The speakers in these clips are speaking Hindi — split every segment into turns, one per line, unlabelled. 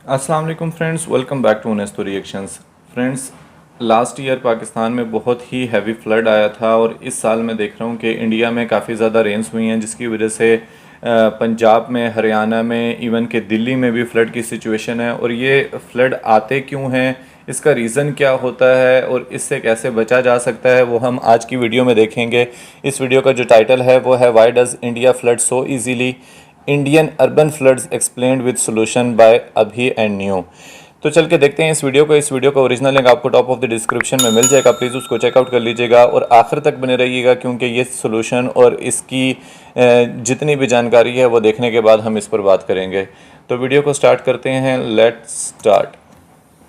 अस्सलाम वालेकुम friends, welcome back to Nesto reactions. Friends, last year Pakistan में बहुत ही हैवी फ्लड आया था और इस साल मैं देख रहा हूँ कि इंडिया में काफ़ी ज़्यादा रेन्स हुई हैं, जिसकी वजह से पंजाब में, हरियाणा में, इवन के दिल्ली में भी फ़्लड की सिचुएशन है। और ये फ़्लड आते क्यों हैं, इसका रीज़न क्या होता है और इससे कैसे बचा जा सकता है, वो हम आज की वीडियो में देखेंगे। इस वीडियो का जो टाइटल है वो है why does India flood so easily, Indian urban floods explained with solution bye अभी एंड न्यू। तो चल के देखते हैं इस वीडियो का ओरिजिनल लिंक आपको टॉप ऑफ द डिस्क्रिप्शन में मिल जाएगा, प्लीज़ उसको चेकआउट कर लीजिएगा और आखिर तक बने रहिएगा, क्योंकि ये सोल्यूशन और इसकी जितनी भी जानकारी है वो देखने के बाद हम इस पर बात करेंगे। तो वीडियो को स्टार्ट करते हैं, लेट्स स्टार्ट।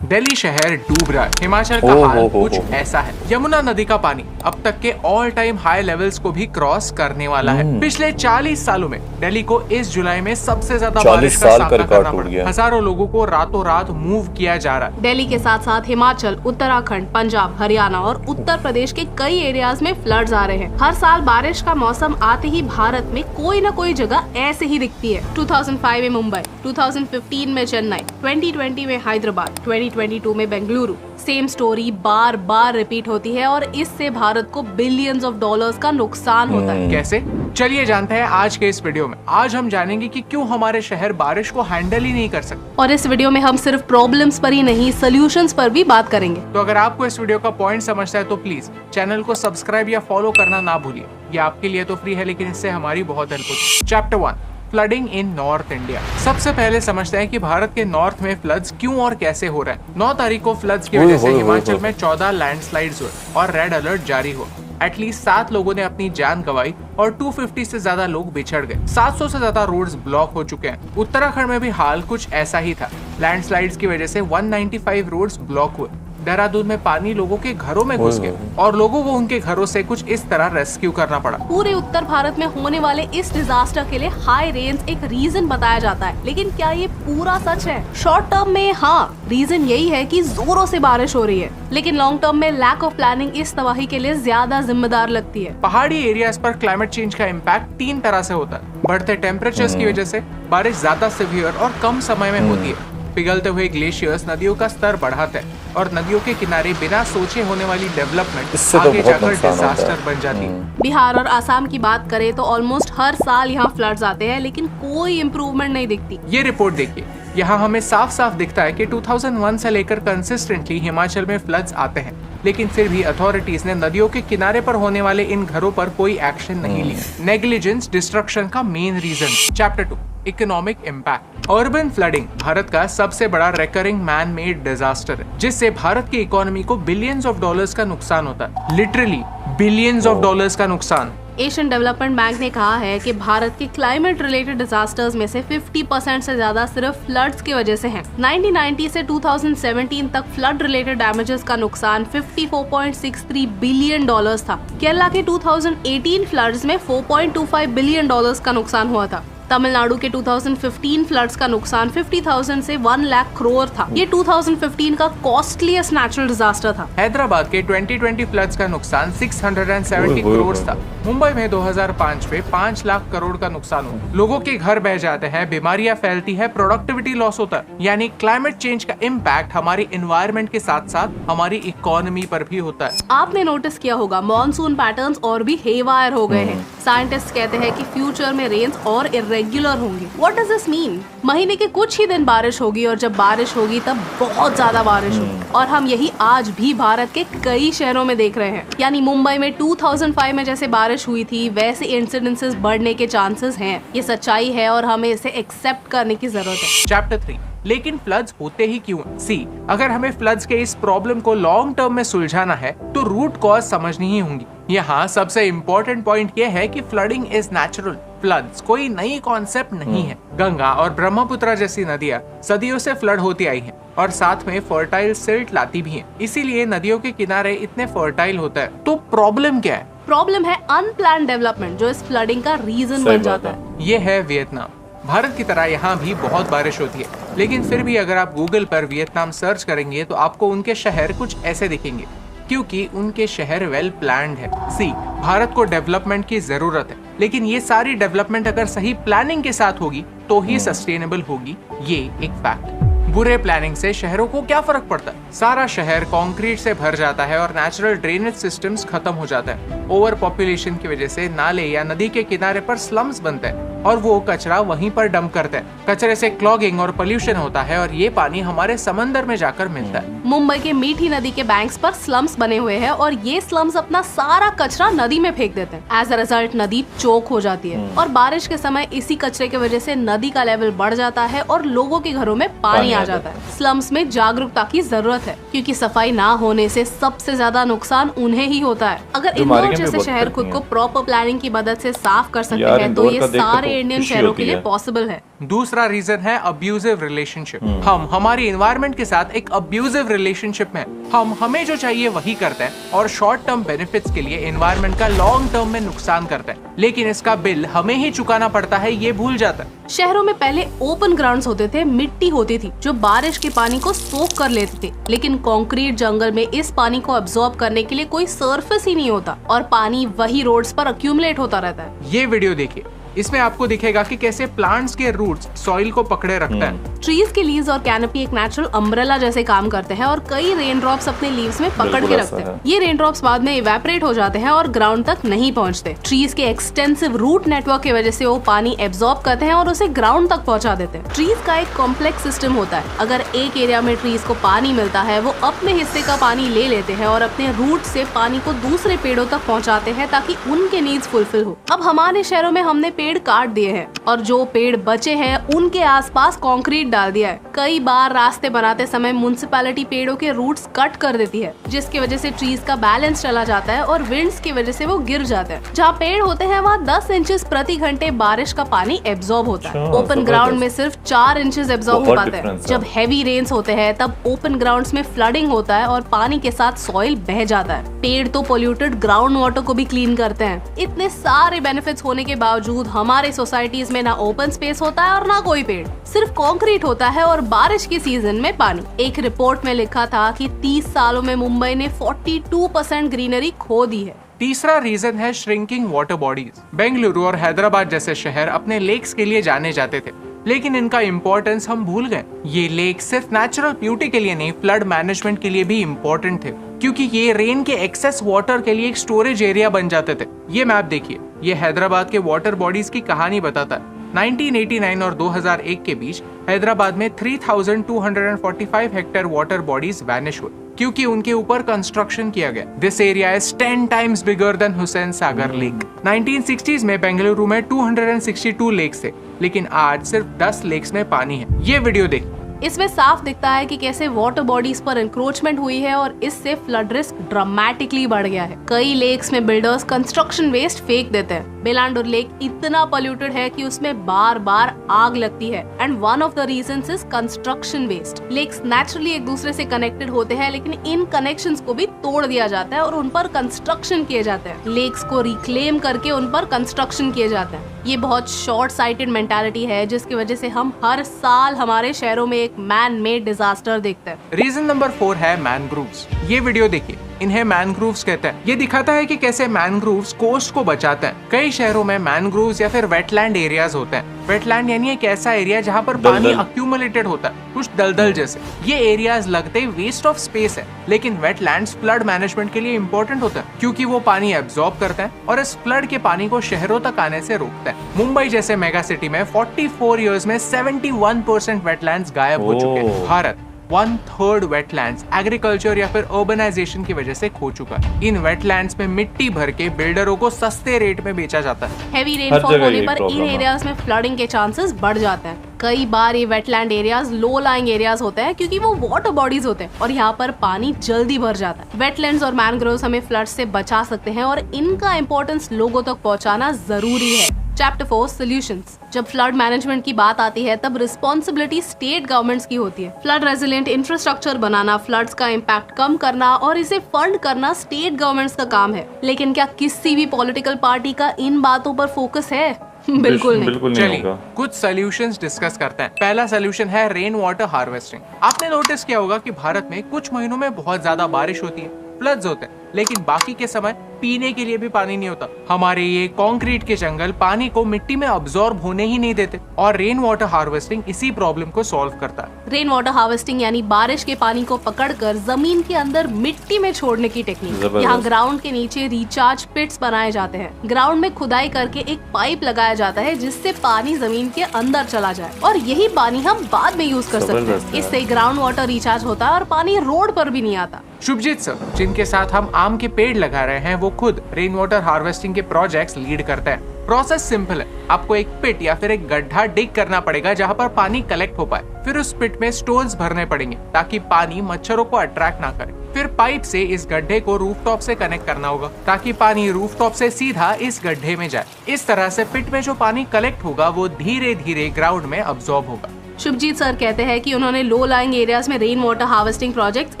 दिल्ली शहर डूब रहा है। हिमाचल का हाल कुछ ऐसा है। यमुना नदी का पानी अब तक के ऑल टाइम हाई लेवल्स को भी क्रॉस करने वाला है। पिछले 40 सालों में दिल्ली को इस जुलाई में सबसे ज्यादा बारिश का सामना करना पड़ा। हजारों लोगों को रातों रात मूव किया जा रहा है।
दिल्ली के साथ साथ हिमाचल, उत्तराखंड, पंजाब, हरियाणा और उत्तर प्रदेश के कई एरियाज में फ्लड्स आ रहे हैं। हर साल बारिश का मौसम आते ही भारत में कोई न कोई जगह ऐसे ही दिखती है। 2005 में मुंबई, 2015 में चेन्नई, 2020 में हैदराबाद, 2022 में बेंगलुरु। सेम स्टोरी बार बार रिपीट होती है और इससे भारत को बिलियंस ऑफ डॉलर्स का नुकसान होता है।
कैसे? चलिए जानते हैं आज के इस वीडियो में। आज हम जानेंगे कि क्यों हमारे शहर बारिश को हैंडल ही नहीं कर सकते।
और इस वीडियो में हम सिर्फ प्रॉब्लम्स पर ही नहीं, सॉल्यूशंस पर भी बात करेंगे।
तो अगर आपको इस वीडियो का पॉइंट समझता है तो प्लीज चैनल को सब्सक्राइब या फॉलो करना ना भूलिए। ये आपके लिए तो फ्री है, लेकिन इससे हमारी बहुत हेल्प होती है। चैप्टर 1, फ्लडिंग इन नॉर्थ इंडिया। सबसे पहले समझते हैं कि भारत के नॉर्थ में फ्लड्स क्यों और कैसे हो रहे हैं। 9 तारीख को फ्लड्स की वजह से हिमाचल में 14 लैंडस्लाइड्स हुए और रेड अलर्ट जारी हुआ। एटलीस्ट 7 लोगों ने अपनी जान गंवाई और 250 से ज्यादा लोग बिछड़ गए। 700 से ज्यादा रोड्स ब्लॉक हो चुके हैं। उत्तराखंड में भी हाल कुछ ऐसा ही था। लैंडस्लाइड्स की वजह से 195 रोड्स ब्लॉक हुए। देहरादून में पानी लोगों के घरों में घुस गया और लोगों को उनके घरों से कुछ इस तरह रेस्क्यू करना पड़ा।
पूरे उत्तर भारत में होने वाले इस डिजास्टर के लिए हाई रेन्स एक रीजन बताया जाता है, लेकिन क्या ये पूरा सच है? शॉर्ट टर्म में हाँ, रीजन यही है कि जोरों से बारिश हो रही है, लेकिन लॉन्ग टर्म में लैक ऑफ प्लानिंग इस तबाही के लिए ज्यादा जिम्मेदार लगती है।
पहाड़ी एरियाज पर क्लाइमेट चेंज का इम्पैक्ट 3 तरह से होता है। बढ़ते टेम्परेचर्स की वजह से बारिश ज्यादा सिवियर और कम समय में होती है। पिघलते हुए ग्लेशियर्स नदियों का स्तर बढ़ाते हैं और नदियों के किनारे बिना सोचे होने वाली डेवलपमेंट आगे जाकर डिजास्टर बन जाती है।
बिहार और आसाम की बात करें तो ऑलमोस्ट हर साल यहाँ फ्लड्स आते हैं, लेकिन कोई इम्प्रूवमेंट नहीं दिखती।
ये रिपोर्ट देखिए, यहाँ हमें साफ साफ दिखता है कि 2001 से लेकर कंसिस्टेंटली हिमाचल में फ्लड्स आते हैं, लेकिन फिर भी अथॉरिटीज ने नदियों के किनारे पर होने वाले इन घरों पर कोई एक्शन नहीं लिया। नेग्लिजेंस डिस्ट्रक्शन का main reason. Chapter 2, economic impact. Urban flooding Bharat का सबसे बड़ा रिकरिंग मैन मेड डिजास्टर है, जिससे भारत की इकोनॉमी को बिलियंस ऑफ डॉलर्स का नुकसान होता है। लिटरली बिलियंस ऑफ डॉलर्स का नुकसान।
एशियन डेवलपमेंट बैंक ने कहा है कि भारत के क्लाइमेट रिलेटेड डिजास्टर्स में से 50% से ज्यादा सिर्फ फ्लड्स की वजह से हैं। 1990 से 2017 तक फ्लड रिलेटेड डैमेजेस का नुकसान 54.63 बिलियन डॉलर्स था। केरला के 2018 फ्लड्स में 4.25 बिलियन डॉलर्स का नुकसान हुआ था। तमिलनाडु के 2015 फ्लड्स का नुकसान 50,000 से 1 लाख करोड़ था। ये 2015 का कॉस्टलीस्ट नेचुरल डिजास्टर था।
हैदराबाद के 2020 फ्लड्स का नुकसान 670 करोड़ था। मुंबई में 2005 में 5 लाख करोड़ का नुकसान हुआ। लोगों के घर बह जाते हैं, बीमारियां फैलती है, प्रोडक्टिविटी लॉस होता है। यानी क्लाइमेट चेंज का इम्पैक्ट हमारी एनवायरनमेंट के साथ साथ हमारी इकोनॉमी पर भी होता है।
आपने नोटिस किया होगा, मॉनसून पैटर्न्स और भी हेवायर हो गए हैं। साइंटिस्ट कहते हैं कि फ्यूचर में रेन्स और इरेगुलर होंगी। What does this mean? महीने के कुछ ही दिन बारिश होगी और जब बारिश होगी तब बहुत ज्यादा बारिश होगी, और हम यही आज भी भारत के कई शहरों में देख रहे हैं। यानी मुंबई में 2005 में जैसे बारिश हुई थी, वैसे इंसिडेंसेस बढ़ने के चांसेस हैं। ये सच्चाई है और हमें इसे एक्सेप्ट करने की जरूरत है।
चैप्टर 3, लेकिन फ्लड्स होते ही क्यों? सी, अगर हमें फ्लड्स के इस प्रॉब्लम को लॉन्ग टर्म में सुलझाना है तो रूट कॉज समझनी ही होंगी। यहाँ सबसे इम्पोर्टेंट पॉइंट ये है कि फ्लडिंग इज नेचुरल। फ्लड्स कोई नई कॉन्सेप्ट नहीं है। गंगा और ब्रह्मपुत्र जैसी नदियाँ सदियों से फ्लड होती आई हैं और साथ में फर्टाइल सिल्ट लाती भी हैं। इसीलिए नदियों के किनारे इतने फर्टाइल होता है। तो प्रॉब्लम क्या है?
प्रॉब्लम है अनप्लान्ड डेवलपमेंट, जो इस फ्लडिंग का रीजन बन जाता है।
ये है वियतनाम। भारत की तरह यहाँ भी बहुत बारिश होती है, लेकिन फिर भी अगर आप गूगल पर वियतनाम सर्च करेंगे तो आपको उनके शहर कुछ ऐसे दिखेंगे, क्योंकि उनके शहर वेल प्लान्ड है। सी, भारत को डेवलपमेंट की जरूरत है, लेकिन ये सारी डेवलपमेंट अगर सही प्लानिंग के साथ होगी तो ही सस्टेनेबल होगी। ये एक फैक्ट। बुरे प्लानिंग से शहरों को क्या फर्क पड़ता है? सारा शहर कंक्रीट से भर जाता है और नेचुरल ड्रेनेज सिस्टम्स खत्म हो जाता है। ओवर पॉपुलेशन की वजह से नाले या नदी के किनारे पर स्लम्स बनते हैं और वो कचरा वहीं पर डंप करते हैं। कचरे से क्लॉगिंग और पोल्यूशन होता है और ये पानी हमारे समंदर में जाकर मिलता है।
मुंबई के मीठी नदी के बैंक्स पर स्लम्स बने हुए हैं और ये स्लम्स अपना सारा कचरा नदी में फेंक देते हैं। एज अ रिजल्ट नदी चोक हो जाती है और बारिश के समय इसी कचरे की वजह से नदी का लेवल बढ़ जाता है और लोगों के घरों में पानी आ जाता है। स्लम्स में जागरूकता की जरूरत है क्योंकि सफाई ना होने से सबसे ज्यादा नुकसान उन्हें ही होता है। अगर इंदौर जैसे शहर खुद को प्रॉपर प्लानिंग की मदद से साफ कर सकते हैं तो ये सारे इंडियन शहरों के लिए पॉसिबल है।
दूसरा रीजन है अब्यूजिव रिलेशनशिप। हम हमारी एनवायरनमेंट के साथ एक अब्यूजिव रिलेशनशिप में हम हमें जो चाहिए वही करते हैं और शॉर्ट टर्म बेनिफिट्स के लिए एनवायरनमेंट का लॉन्ग टर्म में नुकसान करते हैं, लेकिन इसका बिल हमें ही चुकाना पड़ता है, ये भूल जाता है।
शहरों में पहले ओपन ग्राउंड्स होते थे, मिट्टी होती थी जो बारिश के पानी को सोख कर लेते थे, लेकिन कंक्रीट जंगल में इस पानी को अब्सॉर्ब करने के लिए कोई सरफेस ही नहीं होता और पानी वही रोड्स पर अक्यूमुलेट होता रहता है।
ये वीडियो देखिए, इसमें आपको दिखेगा कि कैसे प्लांट्स के रूट्स सॉइल को पकड़े रखते हैं।
ट्रीज के लीव्स और कैनोपी एक नेचुरल अम्ब्रेला जैसे काम करते हैं और कई रेन ड्रॉप्स अपने लीव्स में पकड़ के रखते हैं। ये रेन ड्रॉप्स बाद में इवेपोरेट हो जाते हैं और ग्राउंड तक नहीं पहुंचते। ट्रीज के एक्सटेंसिव रूट नेटवर्क की वजह से वो पानी एब्सॉर्ब करते हैं और उसे ग्राउंड तक पहुंचा देते हैं। ट्रीज का एक कॉम्प्लेक्स सिस्टम होता है। अगर एक एरिया में ट्रीज को पानी मिलता है, वो अपने हिस्से का पानी ले लेते हैं और अपने रूट से पानी को दूसरे पेड़ों तक पहुँचाते हैं ताकि उनके नीड्स फुलफिल हो। अब हमारे शहरों में हमने पेड़ काट दिए हैं और जो पेड़ बचे हैं उनके आसपास कंक्रीट डाल दिया है। कई बार रास्ते बनाते समय म्युनिसिपैलिटी पेड़ों के रूट्स कट कर देती है, जिसकी वजह से ट्रीज का बैलेंस चला जाता है और विंड्स की वजह से वो गिर जाते हैं। जहाँ पेड़ होते हैं वहाँ 10 इंचेस प्रति घंटे बारिश का पानी एब्सॉर्ब होता है। ओपन ग्राउंड में सिर्फ 4 इंचेस एब्सॉर्ब हो पाते हैं। जब हैवी रेन्स होते हैं तब ओपन ग्राउंड्स में फ्लडिंग होता है और पानी के साथ सॉइल बह जाता है। पेड़ तो पोल्यूटेड ग्राउंड वाटर को भी क्लीन करते हैं। इतने सारे बेनिफिट्स होने के बावजूद हमारे सोसाइटीज में ना ओपन स्पेस होता है और ना कोई पेड़, सिर्फ कंक्रीट होता है और बारिश के सीजन में पानी। एक रिपोर्ट में लिखा था कि 30 सालों में मुंबई ने 42% ग्रीनरी खो दी है।
तीसरा रीजन है श्रिंकिंग वाटर बॉडीज। बेंगलुरु और हैदराबाद जैसे शहर अपने लेक्स के लिए जाने जाते थे, लेकिन इनका इम्पोर्टेंस हम भूल गए। ये लेक सिर्फ नेचुरल ब्यूटी के लिए नहीं, फ्लड मैनेजमेंट के लिए भी इम्पोर्टेंट थे, क्योंकि ये रेन के एक्सेस वाटर के लिए एक स्टोरेज एरिया बन जाते थे। ये मैप देखिए, ये हैदराबाद के वाटर बॉडीज की कहानी बताता है। 1989 और 2001 के बीच हैदराबाद में 3245 हेक्टेयर वाटर बॉडीज वैनिश हुए क्योंकि उनके ऊपर कंस्ट्रक्शन किया गया। This area is 10 times bigger than Hussain Sagar lake. 1960s में बेंगलुरु में 262 लेक्स थे, लेकिन आज सिर्फ 10 लेक्स में पानी है। ये वीडियो देखिए,
इसमें साफ दिखता है कि कैसे वाटर बॉडीज पर एंक्रोचमेंट हुई है और इससे फ्लड रिस्क ड्रामेटिकली बढ़ गया है। कई लेक्स में बिल्डर्स कंस्ट्रक्शन वेस्ट फेंक देते हैं। बेलांडुर लेक इतना पोल्यूटेड है कि उसमें बार बार आग लगती है and one of the reasons is construction waste. Lakes naturally एक दूसरे से कनेक्टेड होते हैं, लेकिन इन कनेक्शंस को भी तोड़ दिया जाता है और उन पर कंस्ट्रक्शन किए जाते हैं। लेक्स को रिक्लेम करके उन पर कंस्ट्रक्शन किए जाते हैं। ये बहुत शॉर्ट साइटेड मेंटालिटी है जिसकी वजह से हम हर साल हमारे शहरों में एक मैन मेड डिजास्टर देखते हैं।
रीजन नंबर 4 है मैनग्रोव्स। ये वीडियो देखिए, इन्हें मैनग्रोव्स कहते हैं। ये दिखाता है कि कैसे मैनग्रोव्स कोस्ट को बचाते हैं। कई शहरों में मैनग्रोव्स या फिर वेटलैंड एरियाज होते हैं। वेटलैंड यानी एक ऐसा एरिया जहाँ पर पानी अक्यूमुलेटेड होता है, कुछ दलदल जैसे। ये एरियाज लगते ही वेस्ट ऑफ स्पेस है, लेकिन वेटलैंड्स फ्लड मैनेजमेंट के लिए इंपॉर्टेंट होता है क्योंकि वो पानी एब्सॉर्ब करते हैं और इस फ्लड के पानी को शहरों तक आने से रोकते हैं। मुंबई जैसे मेगा सिटी में 44 इयर्स में 71% वेटलैंड्स गायब हो चुके हैं। भारत 1/3 वेटलैंड्स एग्रीकल्चर या फिर अर्बनाइजेशन की वजह से खो चुका है। इन वेटलैंड्स में मिट्टी भर के बिल्डरों को सस्ते रेट में बेचा जाता है।
हेवी रेनफॉल होने पर इन एरियाज में फ्लडिंग के चांसेस बढ़ जाते हैं। कई बार ये wetland areas low lying areas होते हैं क्योंकि वो वाटर बॉडीज होते हैं और यहाँ पर पानी जल्दी भर जाता है। वेटलैंड्स और मैनग्रोव्स हमें फ्लड से बचा सकते हैं और इनका इम्पोर्टेंस लोगों तक पहुँचाना जरूरी है। Chapter 4 solutions. जब फ्लड मैनेजमेंट की बात आती है तब रिस्पॉन्सिबिलिटी स्टेट गवर्नमेंट्स की होती है। फ्लड रेजिलिएंट इंफ्रास्ट्रक्चर बनाना, फ्लड्स का इम्पैक्ट कम करना और इसे फंड करना स्टेट गवर्नमेंट्स का काम है। लेकिन क्या किसी भी पॉलिटिकल पार्टी का इन बातों पर फोकस है? बिल्कुल नहीं।
चलिए कुछ सॉल्यूशंस डिस्कस करते हैं। पहला सॉल्यूशन है रेन वाटर हार्वेस्टिंग। आपने नोटिस किया होगा कि भारत में कुछ महीनों में बहुत ज्यादा बारिश होती है, फ्लड्स होते हैं, लेकिन बाकी के समय पीने के लिए भी पानी नहीं होता। हमारे ये कंक्रीट के जंगल पानी को मिट्टी में अब्सॉर्ब होने ही नहीं देते और रेन वाटर हार्वेस्टिंग इसी प्रॉब्लम को सॉल्व करता है।
रेन वाटर हार्वेस्टिंग यानी बारिश के पानी को पकड़कर जमीन के अंदर मिट्टी में छोड़ने की टेक्निक। यहाँ ग्राउंड के नीचे रिचार्ज पिट्स बनाए जाते हैं। ग्राउंड में खुदाई करके एक पाइप लगाया जाता है जिससे पानी जमीन के अंदर चला जाए और यही पानी हम बाद में यूज कर सकते हैं। इससे ग्राउंड वाटर रिचार्ज होता है और पानी रोड पर भी नहीं आता।
शुभजीत सर, जिनके साथ हम आम के पेड़ लगा रहे हैं, वो खुद रेन वाटर हार्वेस्टिंग के प्रोजेक्ट्स लीड करते हैं। प्रोसेस सिंपल है। आपको एक पिट या फिर एक गड्ढा डिग करना पड़ेगा जहाँ पर पानी कलेक्ट हो पाए। फिर उस पिट में स्टोन्स भरने पड़ेंगे ताकि पानी मच्छरों को अट्रैक्ट ना करे। फिर पाइप से इस गड्ढे को रूफटॉप से कनेक्ट करना होगा ताकि पानी रूफटॉप से सीधा इस गड्ढे में जाए। इस तरह से पिट में जो पानी कलेक्ट होगा वो धीरे धीरे ग्राउंड में अब्सॉर्ब होगा।
शुभजीत सर कहते हैं कि उन्होंने लो लाइंग एरियाज में rain water harvesting projects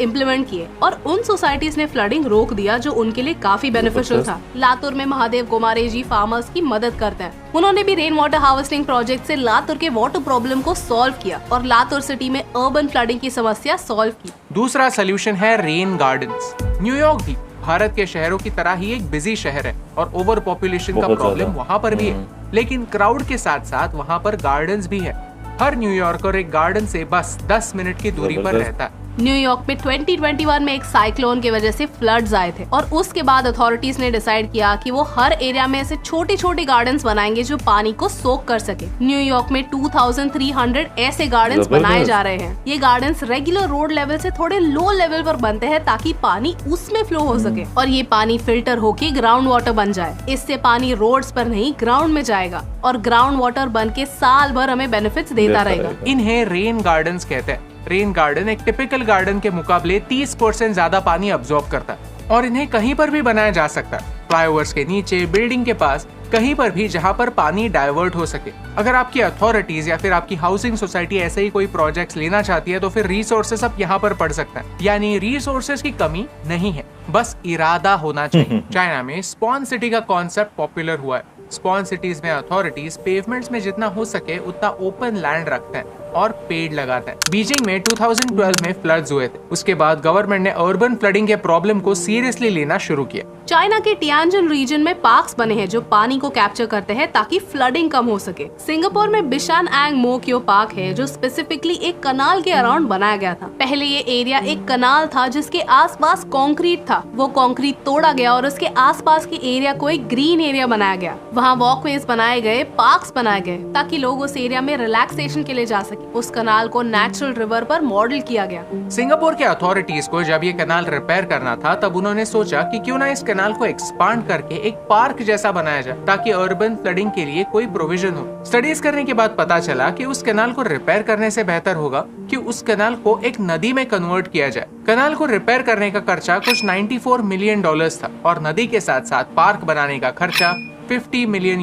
implement किए और उन सोसाइटीज ने फ्लडिंग रोक दिया जो उनके लिए काफी बेनिफिशियल था। लातूर में महादेव गोमारे जी फार्मर्स की मदद करते हैं। उन्होंने भी रेन वाटर हार्वेस्टिंग प्रोजेक्ट से लातूर के वाटर प्रॉब्लम को सॉल्व किया और लातूर सिटी में अर्बन फ्लडिंग की समस्या सॉल्व की।
दूसरा सोल्यूशन है रेन गार्डन्स। न्यूयॉर्क भी भारत के शहरों की तरह ही एक बिजी शहर है और ओवर पॉपुलेशन का प्रॉब्लम वहाँ पर भी है, लेकिन क्राउड के साथ साथ वहाँ पर गार्डन्स भी है। हर न्यूयॉर्कर एक गार्डन से बस 10 मिनट की दूरी पर रहता है।
न्यूयॉर्क में 2021 में एक साइक्लोन की वजह से फ्लड्स आए थे और उसके बाद अथॉरिटीज ने डिसाइड किया कि वो हर एरिया में ऐसे छोटे छोटे गार्डन्स बनाएंगे जो पानी को सोक कर सके। न्यूयॉर्क में 2300 ऐसे गार्डन्स बनाए जा रहे हैं। ये गार्डन्स रेगुलर रोड लेवल से थोड़े लो लेवल पर बनते हैं ताकि पानी उसमें फ्लो हो सके और ये पानी फिल्टर होके ग्राउंड वाटर बन जाए। इससे पानी रोड्स पर नहीं ग्राउंड में जाएगा और ग्राउंड वाटर बन के साल भर हमें बेनिफिट्स देता रहेगा।
इन्हें रेन गार्डन्स कहते हैं। रेन गार्डन एक टिपिकल गार्डन के मुकाबले 30% ज्यादा पानी अब्सॉर्ब करता है और इन्हें कहीं पर भी बनाया जा सकता है। फ्लाईओवर्स के नीचे, बिल्डिंग के पास, कहीं पर भी जहां पर पानी डाइवर्ट हो सके। अगर आपकी अथॉरिटीज या फिर आपकी हाउसिंग सोसाइटी ऐसे ही कोई प्रोजेक्ट्स लेना चाहती है तो फिर रिसोर्सेस अब यहाँ पर पड़ सकता है। यानी रिसोर्सेस की कमी नहीं है, बस इरादा होना चाहिए। चाइना में स्पॉन सिटी का कॉन्सेप्ट पॉपुलर हुआ है। स्पॉन सिटीज में अथॉरिटीज पेवमेंट्स में जितना हो सके उतना ओपन लैंड रखते हैं और पेड़ लगाते हैं। बीजिंग में 2012 में फ्लड्स हुए थे। उसके बाद गवर्नमेंट ने अर्बन फ्लडिंग के प्रॉब्लम को सीरियसली लेना शुरू किया।
चाइना के टियानजिन रीजन में पार्क्स बने हैं जो पानी को कैप्चर करते हैं ताकि फ्लडिंग कम हो सके। सिंगापुर में बिशान एंग मो क्यो पार्क है जो स्पेसिफिकली एक कनाल के अराउंड बनाया गया था। पहले ये एरिया एक कनाल था जिसके आसपास कंक्रीट था। वो कंक्रीट तोड़ा गया और उसके आसपास के एरिया को एक ग्रीन एरिया बनाया गया। वहाँ वॉकवेज बनाए गए, पार्क्स बनाए गए ताकि लोग उस एरिया में रिलैक्सेशन के लिए जा सके। उस कनाल को नेचुरल रिवर पर मॉडल किया गया।
सिंगापुर के अथॉरिटीज को जब ये कनाल रिपेयर करना था तब उन्होंने सोचा कि क्यों ना इस कनाल को एक्सपांड करके एक पार्क जैसा बनाया जाए ताकि अर्बन फ्लडिंग के लिए कोई प्रोविजन हो। स्टडीज करने के बाद पता चला कि उस कनाल को रिपेयर करने से बेहतर होगा कि उस कनाल को एक नदी में कन्वर्ट किया जाए। कनाल को रिपेयर करने का खर्चा कुछ $94 मिलियन था और नदी के साथ साथ पार्क बनाने का खर्चा $50 मिलियन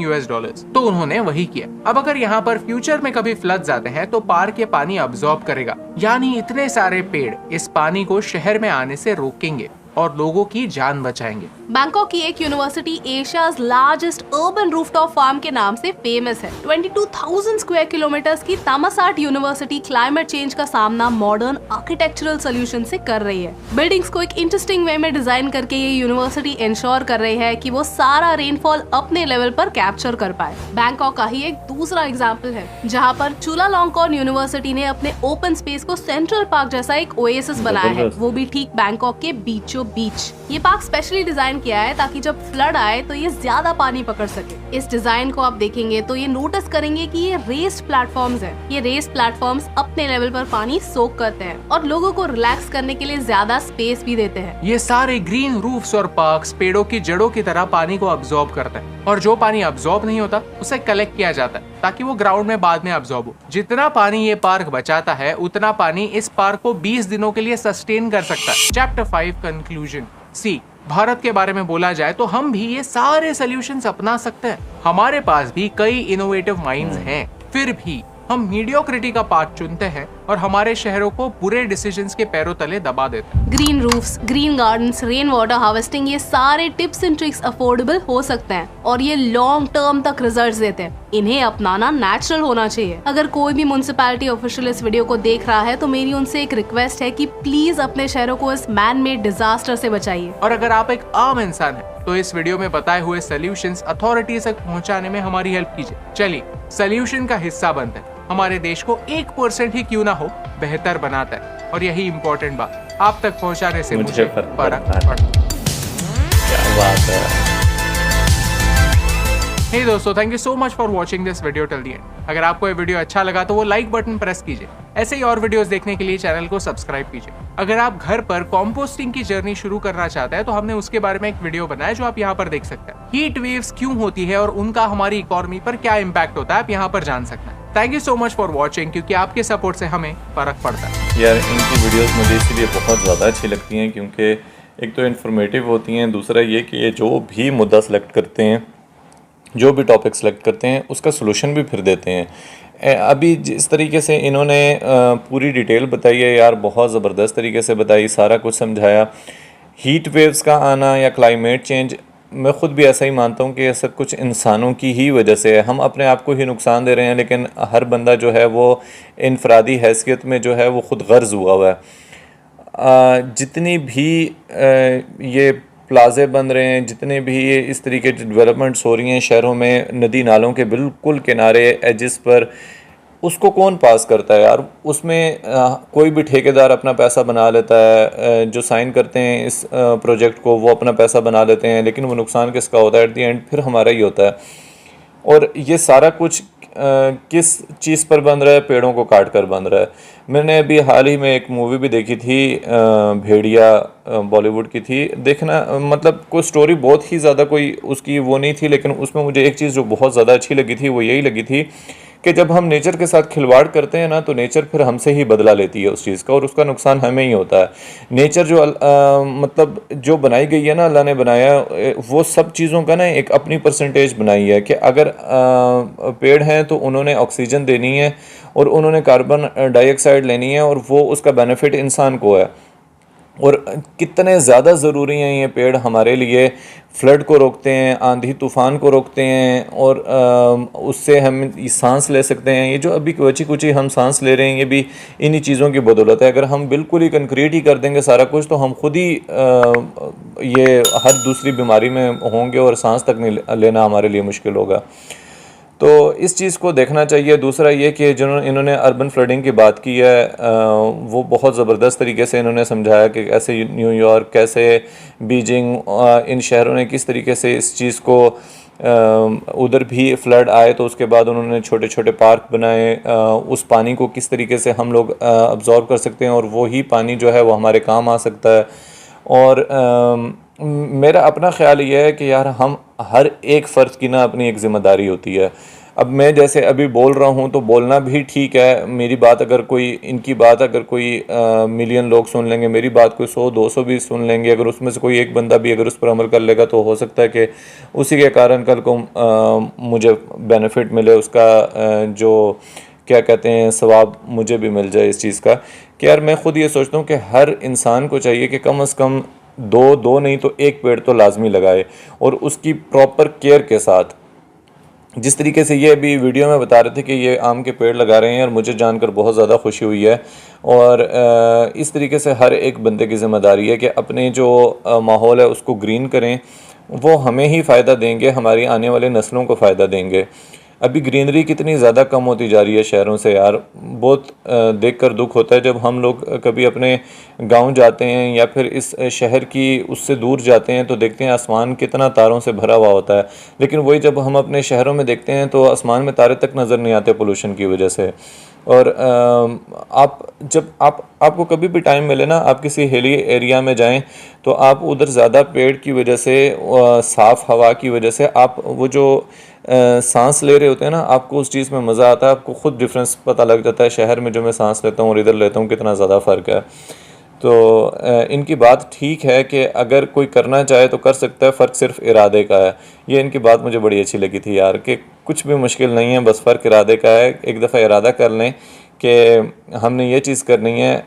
तो उन्होंने वही किया। अब अगर यहाँ पर फ्यूचर में कभी फ्लड्स आते हैं तो पार्क ये पानी अब्सॉर्ब करेगा, यानी इतने सारे पेड़ इस पानी को शहर में आने से रोकेंगे और लोगों की जान बचाएंगे।
बैंकॉक की एक university Asia's largest urban rooftop farm के नाम से फेमस है। 22,000 स्क्वायर किलोमीटर्स की तामासाट यूनिवर्सिटी क्लाइमेट चेंज का सामना मॉडर्न आर्किटेक्चरल सोल्यूशन से कर रही है। बिल्डिंग्स को एक इंटरेस्टिंग वे में डिजाइन करके ये यूनिवर्सिटी इंश्योर कर रही है कि वो सारा रेनफॉल अपने लेवल पर कैप्चर कर पाए। बैंकॉक का ही एक दूसरा एग्जाम्पल है जहाँ पर चुलालॉन्गकॉर्न यूनिवर्सिटी ने अपने ओपन स्पेस को सेंट्रल पार्क जैसा एक ओएसिस बनाया है, वो भी ठीक बैंकॉक के बीचों बीच। ये पार्क स्पेशली डिजाइन किया है ताकि जब फ्लड आए तो ये ज्यादा पानी पकड़ सके। इस डिजाइन को आप देखेंगे तो ये नोटिस करेंगे कि ये रेस्ड प्लेटफॉर्म्स हैं। ये रेस्ड प्लेटफॉर्म्स अपने लेवल पर पानी सोक करते हैं और लोगों को रिलैक्स करने के लिए ज्यादा स्पेस भी देते हैं।
ये सारे ग्रीन रूफ्स और पार्क्स पेड़ों की जड़ों की तरह पानी को अब्सॉर्ब करते हैं और जो पानी अब्सॉर्ब नहीं होता उसे कलेक्ट किया जाता है ताकि वो ग्राउंड में बाद में अब्सॉर्ब हो। जितना पानी ये पार्क बचाता है उतना पानी इस पार्क को 20 दिनों के लिए सस्टेन कर सकता है। Chapter 5 conclusion. सी, भारत के बारे में बोला जाए तो हम भी ये सारे सॉल्यूशंस अपना सकते हैं। हमारे पास भी कई इनोवेटिव माइंड्स हैं, फिर भी हम मीडियोक्रिटी का पाथ चुनते हैं और हमारे शहरों को बुरे डिसीजंस के पैरों तले दबा देते हैं।
Green roofs, green gardens, rain water harvesting, ये सारे टिप्स एंड ट्रिक्स अफोर्डेबल हो सकते हैं और ये लॉन्ग टर्म तक रिजल्ट्स देते हैं। इन्हें अपनाना नेचुरल होना चाहिए। अगर कोई भी म्युनिसिपैलिटी ऑफिशियल इस वीडियो को देख रहा है तो मेरी उनसे एक रिक्वेस्ट है कि प्लीज अपने शहरों को इस मैन मेड डिजास्टर से बचाइए।
और अगर आप एक आम इंसान है तो इस वीडियो में बताए हुए सोल्यूशंस अथॉरिटीज तक पहुंचाने में हमारी हेल्प कीजिए। चलिए सोल्यूशन का हिस्सा बनते हैं। हमारे देश को 1% ही क्यों ना हो बेहतर बनाता है, और यही इम्पोर्टेंट बात आप तक पहुंचाने से मुझे फर्क पड़ता है।
क्या बात है।
हे दोस्तों, thank you so much for watching this video till the end. अगर आपको ये वीडियो अच्छा लगा तो वो लाइक बटन प्रेस कीजिए। ऐसे ही और वीडियोस देखने के लिए चैनल को सब्सक्राइब कीजिए। अगर आप घर पर कॉम्पोस्टिंग की जर्नी शुरू करना चाहते हैं तो हमने उसके बारे में एक वीडियो बनाया जो आप यहाँ पर देख सकते हैं। हीट वेव्स क्यों होती है और उनका हमारी इकोनॉमी पर क्या इम्पैक्ट होता है, आप यहाँ पर जान सकते हैं। Thank you so much for watching, क्योंकि आपके सपोर्ट से हमें फर्क पड़ता है।
यार इनकी वीडियोस मुझे इसीलिए बहुत ज़्यादा अच्छी लगती हैं क्योंकि एक तो इन्फॉर्मेटिव होती हैं, दूसरा ये कि ये जो भी मुद्दा सेलेक्ट करते हैं, जो भी टॉपिक सेलेक्ट करते हैं, उसका सलूशन भी फिर देते हैं। अभी जिस तरीके से इन्होंने पूरी डिटेल बताई है यार, बहुत ज़बरदस्त तरीके से बताई, सारा कुछ समझाया। हीट वेव्स का आना या क्लाइमेट चेंज, मैं ख़ुद भी ऐसा ही मानता हूँ कि ये सब कुछ इंसानों की ही वजह से है। हम अपने आप को ही नुकसान दे रहे हैं, लेकिन हर बंदा जो है वो इनफरादी हैसियत में जो है वो ख़ुद गर्ज हुआ है। जितनी भी ये प्लाजे बन रहे हैं, जितने भी ये इस तरीके की डेवलपमेंट्स हो रही हैं शहरों में, नदी नालों के बिल्कुल किनारे एजिस पर, उसको कौन पास करता है यार? उसमें कोई भी ठेकेदार अपना पैसा बना लेता है, जो साइन करते हैं इस प्रोजेक्ट को वो अपना पैसा बना लेते हैं, लेकिन वो नुकसान किसका होता है? एट दी एंड फिर हमारा ही होता है। और ये सारा कुछ किस चीज़ पर बन रहा है? पेड़ों को काट कर बन रहा है। मैंने अभी हाल ही में एक मूवी भी देखी थी, भेड़िया, बॉलीवुड की थी। देखना मतलब कोई स्टोरी बहुत ही ज़्यादा कोई उसकी वो नहीं थी, लेकिन उसमें मुझे एक चीज़ जो बहुत ज़्यादा अच्छी लगी थी वो यही लगी थी कि जब हम नेचर के साथ खिलवाड़ करते हैं ना, तो नेचर फिर हमसे ही बदला लेती है उस चीज़ का, और उसका नुकसान हमें ही होता है। नेचर जो मतलब जो बनाई गई है ना, अल्लाह ने बनाया, वो सब चीज़ों का ना एक अपनी परसेंटेज बनाई है कि अगर पेड़ हैं तो उन्होंने ऑक्सीजन देनी है और उन्होंने कार्बन डाइऑक्साइड लेनी है, और वो उसका बेनिफिट इंसान को है। और कितने ज़्यादा ज़रूरी हैं ये पेड़ हमारे लिए। फ्लड को रोकते हैं, आंधी तूफ़ान को रोकते हैं, और उससे हम सांस ले सकते हैं। ये जो अभी बची कुची हम सांस ले रहे हैं, ये भी इन्हीं चीज़ों की बदौलत है। अगर हम बिल्कुल ही कंक्रीट ही कर देंगे सारा कुछ, तो हम खुद ही ये हर दूसरी बीमारी में होंगे और सांस तक नहीं लेना हमारे लिए मुश्किल होगा। तो इस चीज़ को देखना चाहिए। दूसरा ये कि जिन्होंने इन्होंने अर्बन फ्लडिंग की बात की है, वो बहुत ज़बरदस्त तरीके से इन्होंने समझाया कि कैसे न्यूयॉर्क, कैसे बीजिंग, इन शहरों ने किस तरीके से इस चीज़ को, उधर भी फ्लड आए तो उसके बाद उन्होंने छोटे छोटे पार्क बनाए, उस पानी को किस तरीके से हम लोग अब्जॉर्ब कर सकते हैं और वो ही पानी जो है वो हमारे काम आ सकता है। और मेरा अपना ख्याल ये है कि यार हम हर एक फ़र्द की ना अपनी एक ज़िम्मेदारी होती है। अब मैं जैसे अभी बोल रहा हूँ तो बोलना भी ठीक है, मेरी बात अगर कोई, इनकी बात अगर कोई मिलियन लोग सुन लेंगे, मेरी बात कोई 100-200 भी सुन लेंगे, अगर उसमें से कोई एक बंदा भी अगर उस पर अमल कर लेगा तो हो सकता है कि उसी के कारण कल को मुझे बेनिफिट मिले, उसका जो क्या कहते हैं सवाब मुझे भी मिल जाए इस चीज़ का। कि यार मैं ख़ुद ये सोचता हूँ कि हर इंसान को चाहिए कि कम से कम दो नहीं तो एक पेड़ तो लाजमी लगाए, और उसकी प्रॉपर केयर के साथ। जिस तरीके से ये अभी वीडियो में बता रहे थे कि ये आम के पेड़ लगा रहे हैं, और मुझे जानकर बहुत ज़्यादा खुशी हुई है। और इस तरीके से हर एक बंदे की ज़िम्मेदारी है कि अपने जो माहौल है उसको ग्रीन करें। वो हमें ही फ़ायदा देंगे, हमारी आने वाले नस्लों को फ़ायदा देंगे। अभी ग्रीनरी कितनी ज़्यादा कम होती जा रही है शहरों से यार, बहुत देखकर दुख होता है। जब हम लोग कभी अपने गांव जाते हैं या फिर इस शहर की उससे दूर जाते हैं तो देखते हैं आसमान कितना तारों से भरा हुआ होता है, लेकिन वही जब हम अपने शहरों में देखते हैं तो आसमान में तारे तक नज़र नहीं आते पोल्यूशन की वजह से। और आपको कभी भी टाइम मिले ना, आप किसी हिली एरिया में जाएं तो आप उधर ज़्यादा पेड़ की वजह से, साफ़ हवा की वजह से आप वो जो सांस ले रहे होते हैं ना, आपको उस चीज़ में मज़ा आता है, आपको खुद डिफरेंस पता लग जाता है। शहर में जो मैं सांस लेता हूँ और इधर लेता हूँ, कितना ज़्यादा फ़र्क है। तो इनकी बात ठीक है कि अगर कोई करना चाहे तो कर सकता है, फ़र्क सिर्फ इरादे का है। ये इनकी बात मुझे बड़ी अच्छी लगी थी यार, कि कुछ भी मुश्किल नहीं है, बस फ़र्क इरादे का है। एक दफ़ा इरादा कर लें कि हमने ये चीज़ करनी है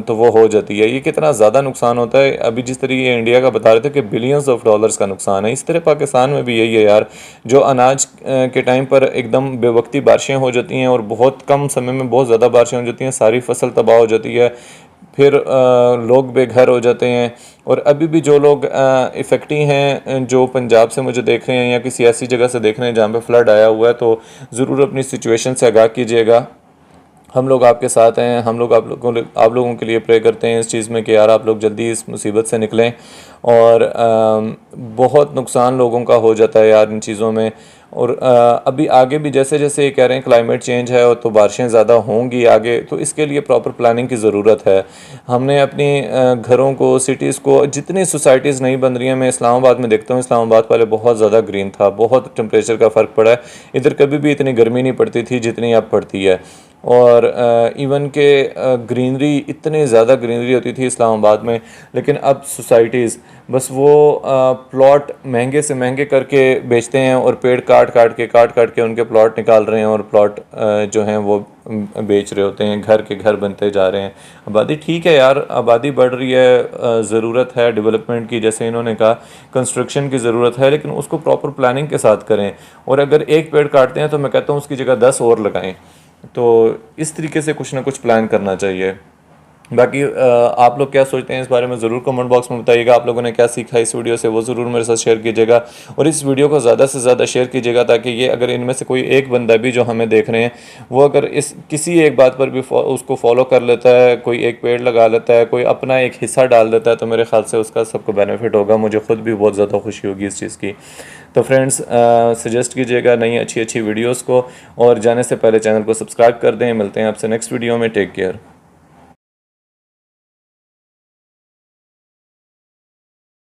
तो वो हो जाती है। ये कितना ज़्यादा नुकसान होता है। अभी जिस तरीके इंडिया का बता रहे थे कि बिलियंस ऑफ डॉलर्स का नुकसान है, इस तरह पाकिस्तान में भी यही है यार। जो अनाज के टाइम पर एकदम बेवक्ती बारिशें हो जाती हैं और बहुत कम समय में बहुत ज़्यादा बारिशें हो जाती हैं, सारी फसल तबाह हो जाती है, फिर लोग बेघर हो जाते हैं। और अभी भी जो लोग इफ़ेक्टी हैं, जो पंजाब से मुझे देख रहे हैं या किसी ऐसी जगह से देख रहे हैं जहाँ पे फ्लड आया हुआ है, तो ज़रूर अपनी सिचुएशन से आगाह कीजिएगा। हम लोग आपके साथ हैं, हम लोग आप लोगों के लिए प्रे करते हैं इस चीज़ में कि यार आप लोग जल्दी इस मुसीबत से निकलें। और बहुत नुकसान लोगों का हो जाता है यार इन चीज़ों में। और अभी आगे भी जैसे जैसे ये कह रहे हैं क्लाइमेट चेंज है और तो बारिशें ज़्यादा होंगी आगे, तो इसके लिए प्रॉपर प्लानिंग की ज़रूरत है। हमने अपनी घरों को, सिटीज़ को, जितनी सोसाइटीज़ नहीं बन रही हैं, मैं इस्लामाबाद में देखता हूँ, इस्लामाबाद पहले बहुत ज़्यादा ग्रीन था, बहुत टेम्परेचर का फ़र्क पड़ा है। इधर कभी भी इतनी गर्मी नहीं पड़ती थी जितनी अब पड़ती है। और इवन के ग्रीनरी, इतने ज़्यादा ग्रीनरी होती थी इस्लामाबाद में, लेकिन अब सोसाइटीज़ बस वो प्लॉट महंगे से महंगे करके बेचते हैं और पेड़ काट काट के उनके प्लॉट निकाल रहे हैं और प्लॉट जो हैं वो बेच रहे होते हैं, घर के घर बनते जा रहे हैं। आबादी ठीक है यार, आबादी बढ़ रही है, ज़रूरत है डेवलपमेंट की, जैसे इन्होंने कहा कंस्ट्रक्शन की ज़रूरत है, लेकिन उसको प्रॉपर प्लानिंग के साथ करें। और अगर एक पेड़ काटते हैं तो मैं कहता हूँ उसकी जगह 10 और लगाएं। तो इस तरीके से कुछ ना कुछ प्लान करना चाहिए। बाकी आप लोग क्या सोचते हैं इस बारे में ज़रूर कमेंट बॉक्स में बताइएगा। आप लोगों ने क्या सीखा इस वीडियो से वो ज़रूर मेरे साथ शेयर कीजिएगा। और इस वीडियो को ज़्यादा से ज़्यादा शेयर कीजिएगा ताकि ये, अगर इनमें से कोई एक बंदा भी जो हमें देख रहे हैं वो अगर इस किसी एक बात पर भी उसको फॉलो कर लेता है, कोई एक पेड़ लगा लेता है, कोई अपना एक हिस्सा डाल देता है, तो मेरे ख्याल से उसका सबको बेनिफिट होगा। मुझे ख़ुद भी बहुत ज़्यादा खुशी होगी इस चीज़ की। तो फ्रेंड्स, सजेस्ट कीजिएगा नई अच्छी वीडियोज़ को, और जाने से पहले चैनल को सब्सक्राइब कर दें। मिलते हैं आपसे नेक्स्ट वीडियो में। Take care.